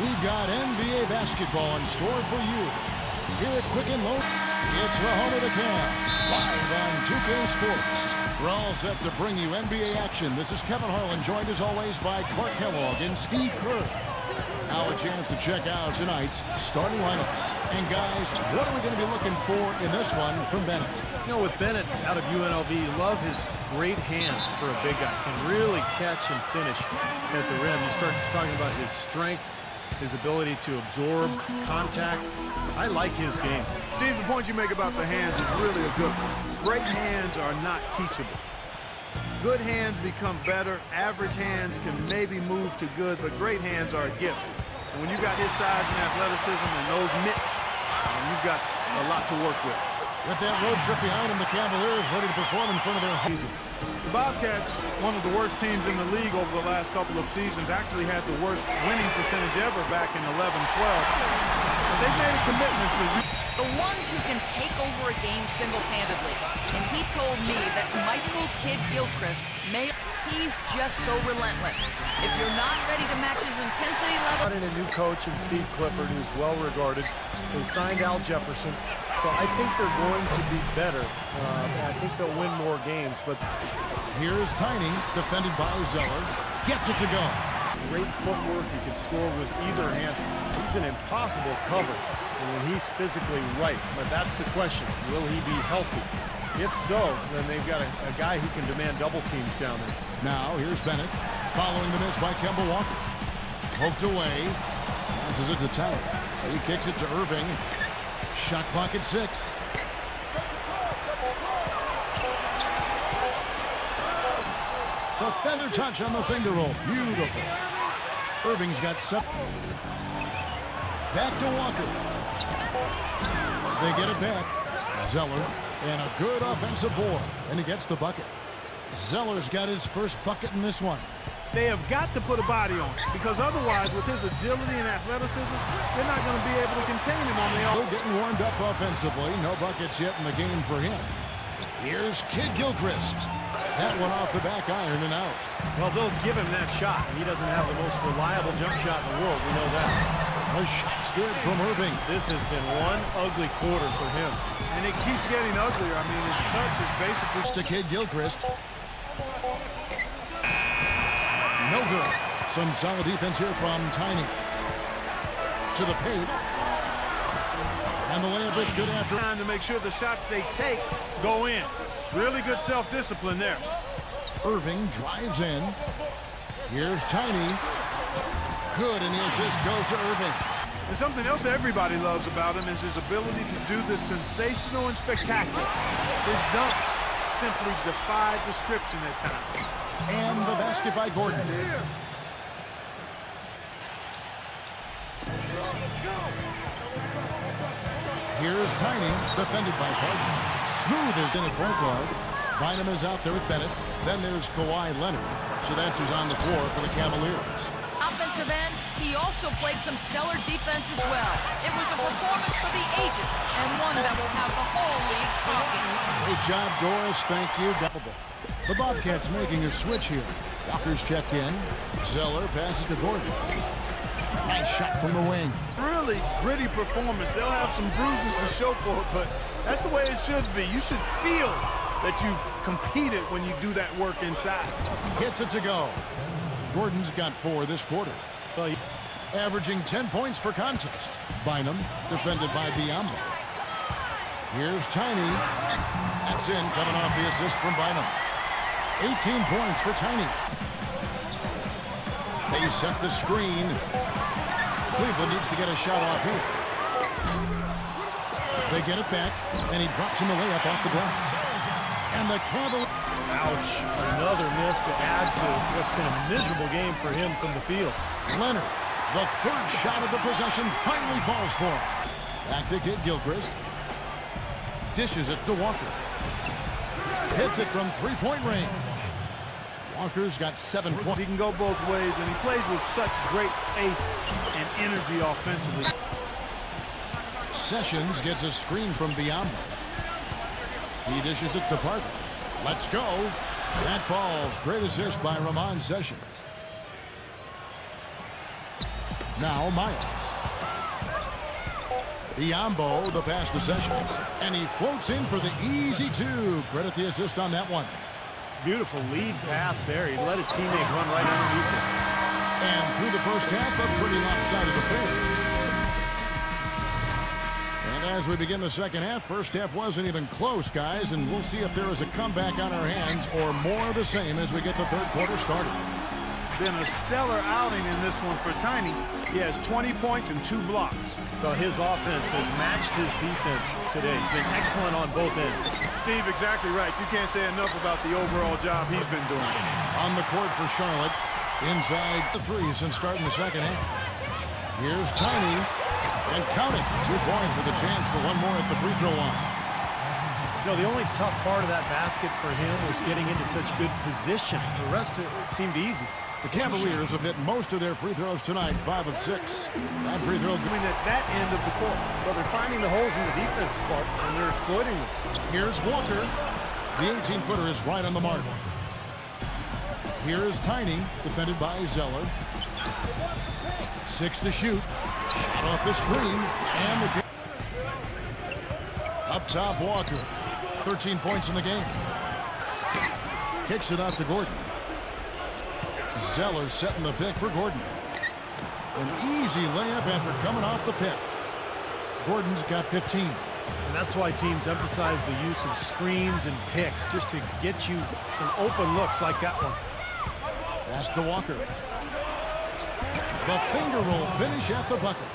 We've got NBA basketball in store for you. Here at Quick and Low, it's the home of the Cavs, live on 2K Sports. We're all set to bring you NBA action. This is Kevin Harlan, joined as always by Clark Kellogg and Steve Kerr. Now a chance to check out tonight's starting lineups. And guys, what are we going to be looking for in this one from Bennett? You know, with Bennett out of UNLV, you love his great hands for a big guy. Can really catch and finish at the rim. You start talking about his strength, his ability to absorb contact. I like his game. Steve, the point you make about the hands is really a good one. Great hands are not teachable. Good hands become better. Average hands can maybe move to good, but great hands are a gift. And when you got his size and athleticism and those mitts, you've got a lot to work with. With that road trip behind him, the Cavaliers ready to perform in front of their season. The Bobcats, one of the worst teams in the league over the last couple of seasons, actually had the worst winning percentage ever back in 11-12. They've made a commitment to the ones who can take over a game single-handedly. And he told me that Michael Kidd-Gilchrist he's just so relentless. If you're not ready to match his intensity level. Brought in a new coach in Steve Clifford, who's well regarded. They signed Jefferson. So I think they're going to be better. I think they'll win more games. But here's Tiny, defended by Zeller. Gets it to go. Great footwork. He can score with either hand. He's an impossible cover when he's physically right. But that's the question. Will he be healthy? If so, then they've got a guy who can demand double teams down there. Now, here's Bennett, following the miss by Kemba Walker. Poked away. Passes it to Tyler. He kicks it to Irving. Shot clock at 6. The feather touch on the finger roll. Beautiful. Irving's got 7. Back to Walker. They get it back. Zeller, and a good offensive board, and he gets the bucket. Zeller's got his first bucket in this one. They have got to put a body on it, because otherwise, with his agility and athleticism, they're not going to be able to contain him on the Still getting warmed up offensively. No buckets yet in the game for him. Here's Kidd-Gilchrist. That one off the back iron and out. Well, they'll give him that shot. He doesn't have the most reliable jump shot in the world. We know that. The shot's good from Irving. This has been one ugly quarter for him. And it keeps getting uglier. I mean, his touch is basically... To Kidd-Gilchrist. No good. Some solid defense here from Tiny. To the paint. And the layup is good after. Time to make sure the shots they take go in. Really good self-discipline there. Irving drives in. Here's Tiny. Good, and the assist goes to Irving. And something else everybody loves about him is his ability to do this sensational and spectacular. His dunks simply defy description at times. And the basket by Gordon. Here's Tiny, defended by Bynum. Smooth is in at point guard. Bynum is out there with Bennett. Then there's Kawhi Leonard. So that's who's on the floor for the Cavaliers. Offensive end, he also played some stellar defense as well. It was a performance for the ages, and one that will have the whole league talking. Great job, Doris. Thank you. The Bobcats making a switch here. Walker's checked in. Zeller passes to Gordon. Nice shot from the wing. Really gritty performance. They'll have some bruises to show for it, but that's the way it should be. You should feel that you've competed when you do that work inside. Gets it to go. Gordon's got 4 this quarter. Averaging 10 points per contest. Bynum, defended by Biombo. Here's Tiny. That's in, coming off the assist from Bynum. 18 points for Tiny. They set the screen. Cleveland needs to get a shot off here. They get it back, and he drops in the layup off the glass. And the Cavaliers. Ouch. Another miss to add to what's been a miserable game for him from the field. Leonard, the third shot of the possession, finally falls for him. Back to Kidd-Gilchrist. Dishes it to Walker. Hits it from three-point range. Walker's got 7 points. He can go both ways, and he plays with such great pace and energy offensively. Sessions gets a screen from Biombo. He dishes it to Parker. Let's go. That ball's great assist by Ramon Sessions. Now Miles. Biombo, the pass to Sessions. And he floats in for the easy two. Credit the assist on that one. Beautiful lead pass there. He let his teammate run right underneath him. And through the first half, a pretty lopsided affair. And as we begin the second half, first half wasn't even close, guys, and we'll see if there is a comeback on our hands or more of the same as we get the third quarter started. Been a stellar outing in this one for Tiny. He has 20 points and 2 blocks. Well, his offense has matched his defense today. He's been excellent on both ends. Steve, exactly right. You can't say enough about the overall job he's been doing. On the court for Charlotte, inside the three since starting the second half. Here's Tiny, and counting. 2 points with a chance for one more at the free throw line. You know, the only tough part of that basket for him was getting into such good position. The rest of it seemed easy. The Cavaliers have hit most of their free throws tonight, 5 of 6. That free throw going at that end of the court. Well, they're finding the holes in the defense, Clark, and they're exploiting them. Here's Walker. The 18-footer is right on the mark. Here is Tiny, defended by Zeller. 6 to shoot. Shot off the screen, and the up top, Walker. 13 points in the game. Kicks it out to Gordon. Zeller setting the pick for Gordon. An easy layup after coming off the pick. Gordon's got 15. And that's why teams emphasize the use of screens and picks, just to get you some open looks like that one. Pass to Walker. The finger roll finish at the bucket.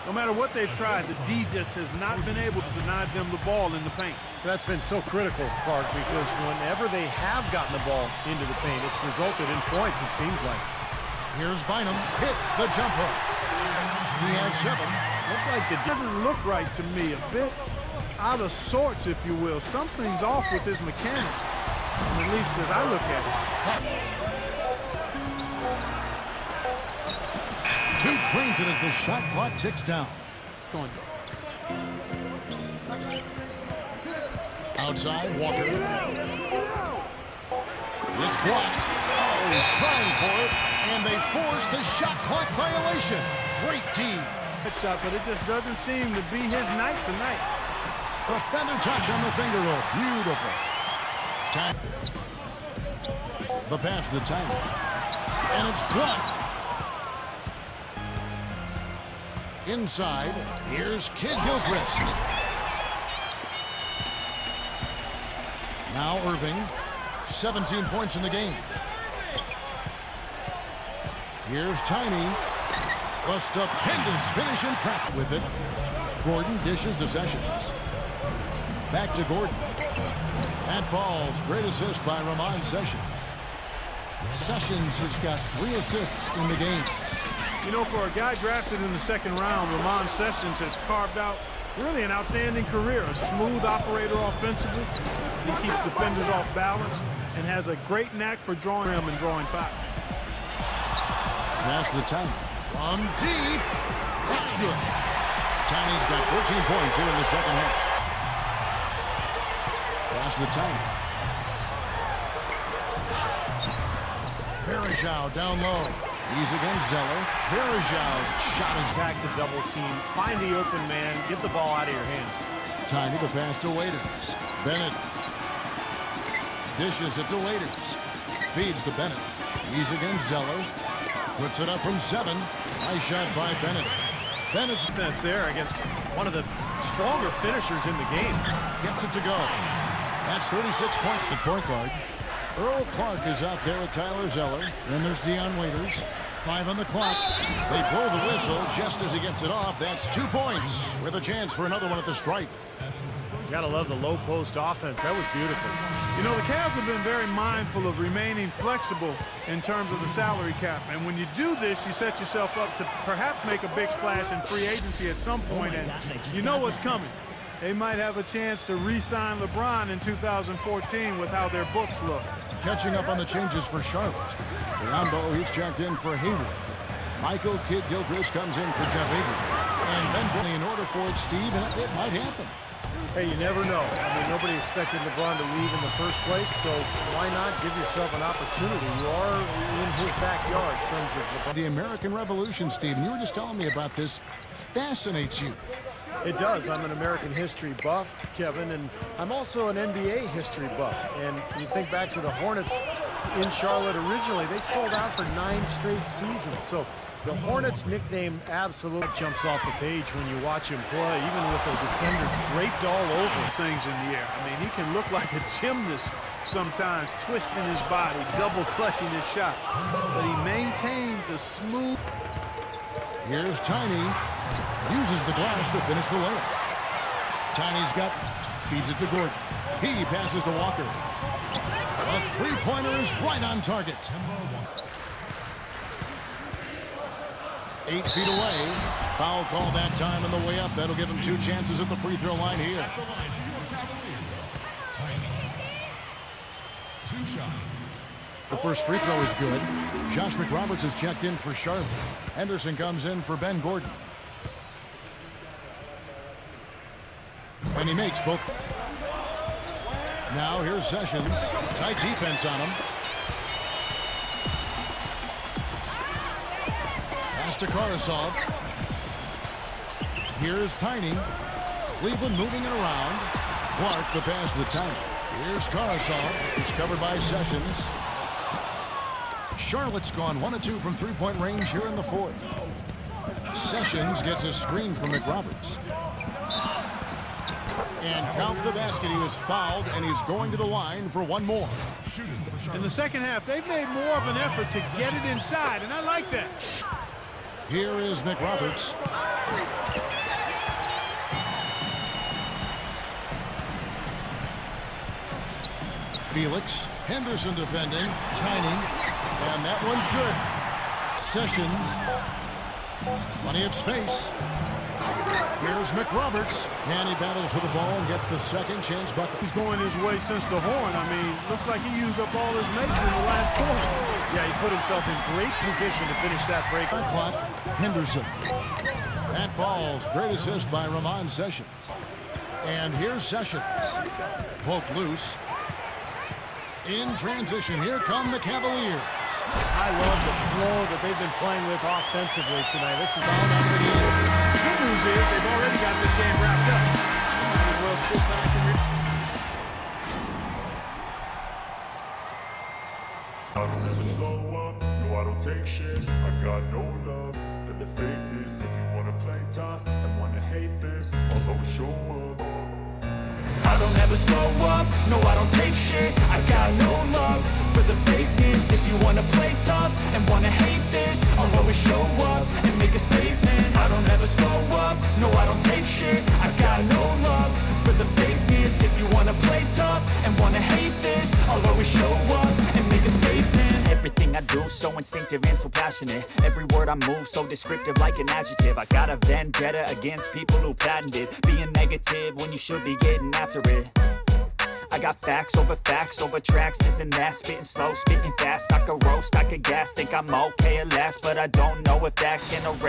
No matter what they've tried, the D just has not been able to deny them the ball in the paint. That's been so critical, Clark, because whenever they have gotten the ball into the paint, it's resulted in points, it seems like. Here's Bynum. Hits the jumper. He has 7. It doesn't look right to me. A bit out of sorts, if you will. Something's off with his mechanics, at least as I look at it. He trains it as the shot clock ticks down. Going outside, Walker. It's blocked. Oh, trying for it, and they force the shot clock violation. Great D. Good shot, but it just doesn't seem to be his night tonight. The feather touch on the finger roll. Beautiful. Time. The pass to Tiny. And it's blocked. Inside, here's Kid Gilchrist. Now Irving, 17 points in the game. Here's Tiny. A stupendous finish in traffic with it. Gordon dishes to Sessions. Back to Gordon. At balls, great assist by Ramon Sessions. Sessions has got 3 assists in the game. You know, for a guy drafted in the second round, Ramon Sessions has carved out really an outstanding career. A smooth operator offensively. He keeps defenders off balance and has a great knack for drawing them and drawing foul. Pass to Tiny. From deep. That's good. Tiny's got 14 points here in the second half. Pass to Tiny. Varejão down low. He's against Zeller. Varejão's shot is attack the double team. Find the open man. Get the ball out of your hands. Tiny the pass to Waiters. Bennett dishes it to Waiters. Feeds to Bennett. He's against Zeller. Puts it up from 7. Nice shot by Bennett. Bennett's defense there against one of the stronger finishers in the game. Gets it to go. That's 36 points to point guard. Earl Clark is out there with Tyler Zeller. Then there's Dion Waiters. 5 on the clock. They blow the whistle just as he gets it off. That's 2 points with a chance for another one at the stripe. You gotta love the low post offense. That was beautiful. You know, the Cavs have been very mindful of remaining flexible in terms of the salary cap. And when you do this, you set yourself up to perhaps make a big splash in free agency at some point. And you know what's coming. They might have a chance to re-sign LeBron in 2014 with how their books look. Catching up on the changes for Charlotte. Biombo, he's checked in for Hayward. Michael Kidd Gilchrist comes in for Jeff Avery. And then in order for it, Steve, it might happen. Hey, you never know. I mean, nobody expected LeBron to leave in the first place, so why not give yourself an opportunity? You are in his backyard in terms of LeBron. The American Revolution, Steve, you were just telling me about this, fascinates you. It does. I'm an American history buff, Kevin, and I'm also an NBA history buff. And you think back to the Hornets in Charlotte originally, they sold out for 9 straight seasons. So the Hornets nickname absolutely jumps off the page when you watch him play, even with a defender draped all over things in the air. I mean, he can look like a gymnast sometimes, twisting his body, double clutching his shot. But he maintains a smooth... Here's Tiny. Uses the glass to finish the layup. Tiny's feeds it to Gordon. He passes to Walker. A three-pointer is right on target. 8 feet away. Foul call that time on the way up. That'll give him 2 chances at the free throw line here. 2 shots. The first free throw is good. Josh McRoberts is checked in for Charlotte. Henderson comes in for Ben Gordon. And he makes both. Now here's Sessions. Tight defense on him. Pass to Karasov. Here's Tiny. Cleveland moving it around. Clark the pass to Tiny. Here's Karasov. He's covered by Sessions. Charlotte's gone 1 of 2 from three-point range here in the fourth. Sessions gets a screen from McRoberts. And count the basket. He was fouled, and he's going to the line for 1 more. In the second half, they've made more of an effort to get it inside, and I like that. Here is McRoberts. Felix. Henderson defending. Tiny. And that one's good. Sessions. Plenty of space. Here's McRoberts. And he battles for the ball and gets the second chance bucket. He's going his way since the horn. I mean, looks like he used up all his mates in the last quarter. Yeah, he put himself in great position to finish that break. Clock. Henderson. That ball's great assist by Ramon Sessions. And here's Sessions. Poked loose. In transition, here come the Cavaliers. I love the flow that they've been playing with offensively tonight. This is all number 8. Good news is they've already got this game wrapped up. Might as well sit back and... I don't ever slow up, no I don't take shit. I got no love for the fakeness. If you wanna play tough and wanna hate this, I'll always show up. I don't ever slow up, no I don't take shit. I got no love for the fakeness. If you wanna play tough and wanna hate this, I'll always show up and make a statement. I don't ever slow up, no I don't take shit. I got no love for the fakeness. If you wanna play tough and wanna hate this, I'll always show up and make a statement. Everything I do so instinctive and so passionate. Every word I move so descriptive like an adjective. I got a vendetta against people who patented being negative when you should be getting after it. I got facts over tracks, this and that. Spitting slow, spitting fast. I could roast, I could gas. Think I'm okay at last, but I don't know if that can erase